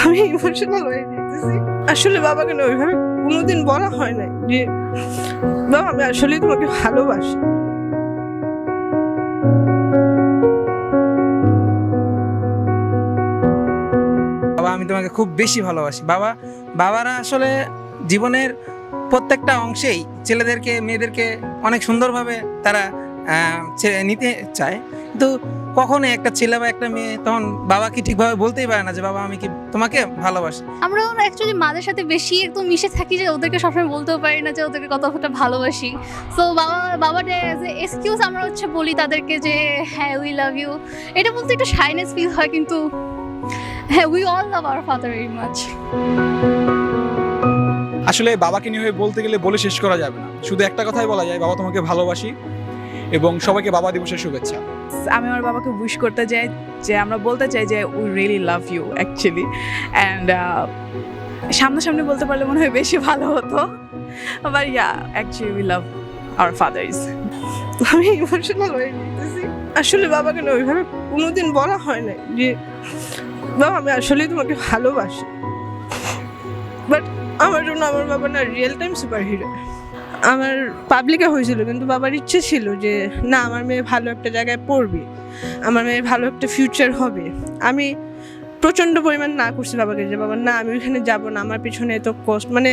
আমি ইমোশনাল হয়ে যেতেছি। আসলে বাবাকে না ওইভাবে কোনোদিন বলা হয় নাই যে বাবা আমি আসলে তোমাকে ভালোবাসি। বাবা আমি তোমাকে খুব বেশি ভালোবাসি। বাবারা আসলে জীবনের প্রত্যেকটা অংশেই ছেলেদেরকে মেয়েদেরকে অনেক সুন্দরভাবে তারা নিতে চায়, কিন্তু কখনো একটা ছেলে বা একটা মেয়ে তখন বাবাকে ঠিকভাবে বলতেই পারে না যে বাবা আমি কি তোমাকে ভালোবাসি। আমরা অ্যাকচুয়ালি মাদের সাথে বেশি একদম মিশে থাকি যে ওদেরকে সবসময় বলতেও পারি না যে ওদেরকে কতটা ভালোবাসি। সো বাবাটা অ্যাজ এ এক্সকিউজ আমরা বলি তাদেরকে যে হ্যাঁ উই লাভ ইউ। এটা বলতে একটু শাইনেস ফিল হয়, কিন্তু হ্যাঁ we all love our father very much. আসলে বাবাকে নিয়ে বলতে গেলে বলে শেষ করা যাবে না। শুধু একটা কথাই বলা যায়, বাবা তোমাকে ভালোবাসি এবং সবাইকে বাবা দিবসের শুভেচ্ছা। আমি আমার বাবাকে উইশ করতে চাই যে আমরা বলতে চাই যে we really love you actually, and সামনাসামনি বলতে পারলে মনে হয় বেশি ভালো হতো, but yeah actually we love our fathers. আমি ইমোশনাল হয়ে যেতেছি। আসলে বাবাকে না ওইভাবে কোনোদিন বলা হয় নাই যে বাবা আমি আসলে তোমাকে ভালোবাসি। বাট আমার জন্য আমার বাবা না রিয়েল টাইম সুপার হিরো। আমার পাবলিকে হয়েছিল, কিন্তু বাবার ইচ্ছে ছিল যে না আমার মেয়ে ভালো একটা জায়গায় পড়বে, আমার মেয়ে ভালো একটা ফিউচার হবে। আমি প্রচণ্ড পরিমাণ না করছি বাবাকে যে বাবা না আমি ওইখানে যাবো না, আমার পিছনে এত কষ্ট, মানে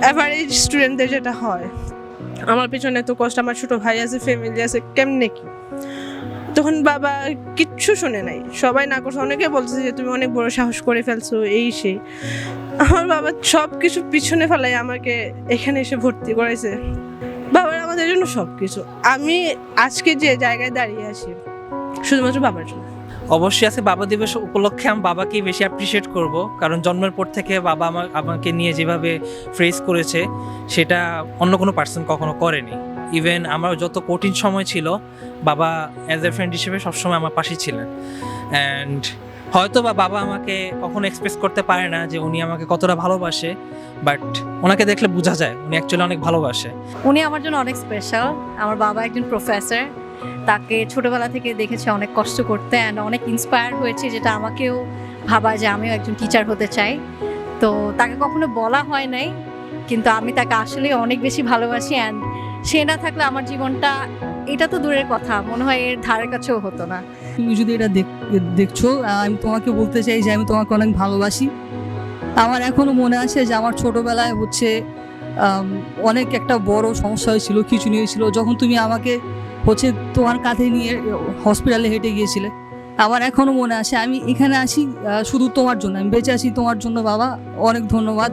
অ্যাভারেজ স্টুডেন্টদের যেটা হয় আমার পিছনে এত কষ্ট, আমার ছোটো ভাই আছে, ফ্যামিলি আছে, কেমনে কি। তখন বাবা কিচ্ছু শোনে নাই, সবাই না করছে, অনেকে বলছে যে তুমি অনেক বড় সাহস করে ফেলছো এই সেই। আমার বাবা সব কিছু পিছনে ফেলাই আমাকে এখানে এসে ভর্তি করেছে। বাবার আমাদের জন্য সব কিছু। আমি আজকে যে জায়গায় দাঁড়িয়ে আছি শুধুমাত্র বাবার জন্য। অবশ্যই আছে, বাবা দিবস উপলক্ষে আমি বাবাকেই বেশি অ্যাপ্রিসিয়েট করব, কারণ জন্মের পর থেকে বাবা আমাকে নিয়ে যেভাবে ফ্রেস করেছে সেটা অন্য কোনো পার্সন কখনো করেনি। ইভেন আমার যত কঠিন সময় ছিল বাবা অ্যাজ এ ফ্রেন্ড হিসেবে সবসময় আমার পাশে ছিলেন। অ্যান্ড হয়তো বাবা আমাকে কখনো এক্সপ্রেস করতে পারে না যে উনি আমাকে কতটা ভালোবাসে, বাট ওনাকে দেখলে বোঝা যায় উনি অ্যাকচুয়ালি অনেক ভালোবাসে। উনি আমার জন্য অনেক স্পেশাল। আমার বাবা একজন প্রফেসর, তাকে ছোটবেলা থেকে দেখেছি অনেক কষ্ট করতে, অ্যান্ড অনেক ইন্সপায়ার হয়েছে, যেটা আমাকেও ভাবা যে আমিও একজন টিচার হতে চাই। তো তাকে কখনো বলা হয় নাই, কিন্তু আমি তাকে আসলে অনেক বেশি ভালোবাসি। অ্যান্ড সে না থাকলে আমার জীবনটা, এটা তো দূরের কথা, মনে হয় এর ধারের কাছেও হতো না। তুমি যদি এটা দেখছো, আমি তোমাকে বলতে চাই যে আমি তোমাকে অনেক ভালোবাসি। আমার এখনো মনে আছে যে আমার ছোটবেলায় অনেক একটা বড় সমস্যা হয়েছিল, খিঁচুনি হয়েছিল, যখন তুমি আমাকে তোমার কাঁধে নিয়ে হসপিটালে হেঁটে গিয়েছিলে। আমার এখনো মনে আছে। আমি এখানে আসি শুধু তোমার জন্য, আমি বেঁচে আছি তোমার জন্য বাবা, অনেক ধন্যবাদ।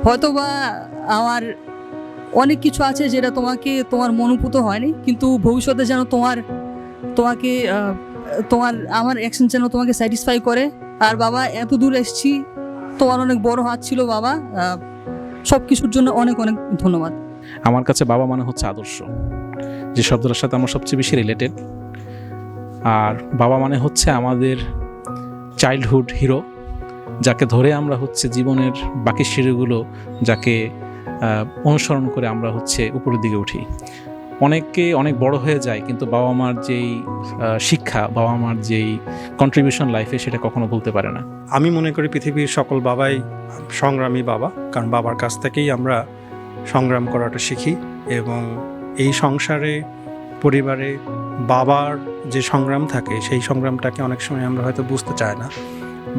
হয়তোবা আমার অনেক কিছু আছে যেটা তোমার মনোভূত হয়নি, কিন্তু ভবিষ্যতে যেন আমার অ্যাকশন যেন তোমাকে স্যাটিসফাই করে। আর বাবা এত দূর এসেছি, তোমার অনেক বড় হাত ছিল বাবা, সব কিছুর জন্য অনেক অনেক ধন্যবাদ। আমার কাছে বাবা মানে হচ্ছে আদর্শ, যে শব্দটার সাথে আমরা সবচেয়ে বেশি রিলেটেড। আর বাবা মানে হচ্ছে আমাদের চাইল্ডহুড হিরো, যাকে ধরে আমরা জীবনের বাকি সিঁড়িগুলো যাকে অনুসরণ করে আমরা উপরের দিকে উঠি। অনেকে অনেক বড় হয়ে যায়, কিন্তু বাবা মার যেই শিক্ষা, বাবা মার যেই কন্ট্রিবিউশন লাইফে, সেটা কখনো ভুলতে পারে না। আমি মনে করি পৃথিবীর সকল বাবাই সংগ্রামী বাবা, কারণ বাবার কাছ থেকেই আমরা সংগ্রাম করাটা শিখি। এবং এই সংসারে, পরিবারে বাবার যে সংগ্রাম থাকে, সেই সংগ্রামটাকে অনেক সময় আমরা হয়তো বুঝতে চাই না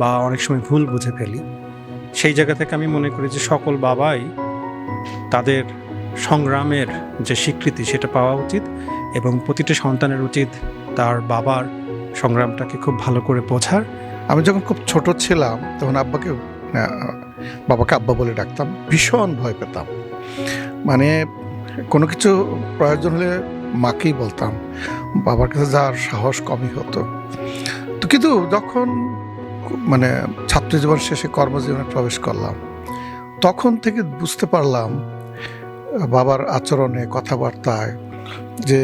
বা অনেক সময় ভুল বুঝে ফেলি। সেই জায়গা থেকে আমি মনে করি যে সকল বাবাই তাদের সংগ্রামের যে স্বীকৃতি সেটা পাওয়া উচিত, এবং প্রতিটি সন্তানের উচিত তার বাবার সংগ্রামটাকে খুব ভালো করে বোঝার। আমি যখন খুব ছোট ছিলাম তখন বাবাকে আব্বা বলে ডাকতাম, ভীষণ ভয় পেতাম। মানে কোনো কিছু প্রয়োজন হলে মাকেই বলতাম, বাবার কাছে যাওয়ার সাহস কমই হতো। তো কিন্তু যখন ছাত্র জীবন শেষে কর্মজীবনে প্রবেশ করলাম, তখন থেকে বুঝতে পারলাম বাবার আচরণে, কথাবার্তায় যে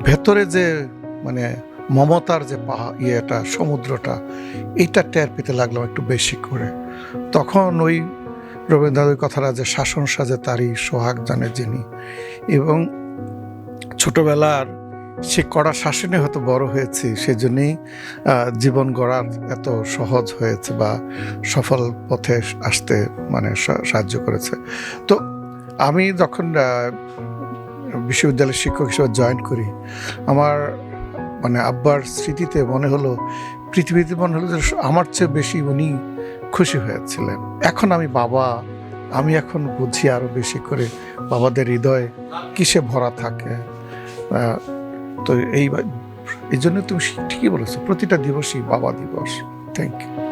ভেতরে যে মমতার যে সমুদ্রটা, এইটা টের পেতে লাগলাম একটু বেশি করে। তখন ওই রবীন্দ্রনাথের কথাটা যে শাসন সাজে তারই সোহাগ জানে যিনি, এবং ছোটবেলার সে কড়া শাসনে হয়তো বড় হয়েছি, সেজন্যই জীবন গড়ার এত সহজ হয়েছে বা সফল পথে আসতে মানে সাহায্য করেছে। তো আমি যখন বিশ্ববিদ্যালয়ের শিক্ষক হিসেবে জয়েন করি, আমার মানে আব্বার স্মৃতিতে মনে হলো, পৃথিবীতে মনে হলো যে আমার চেয়ে বেশি উনি খুশি হয়েছিলেন। এখন আমি বাবা, আমি এখন বুঝি আরো বেশি করে বাবাদের হৃদয় কিসে ভরা থাকে। তো এই জন্য তুমি ঠিকই বলেছো, প্রতিটা দিবসই বাবা দিবস। Thank you.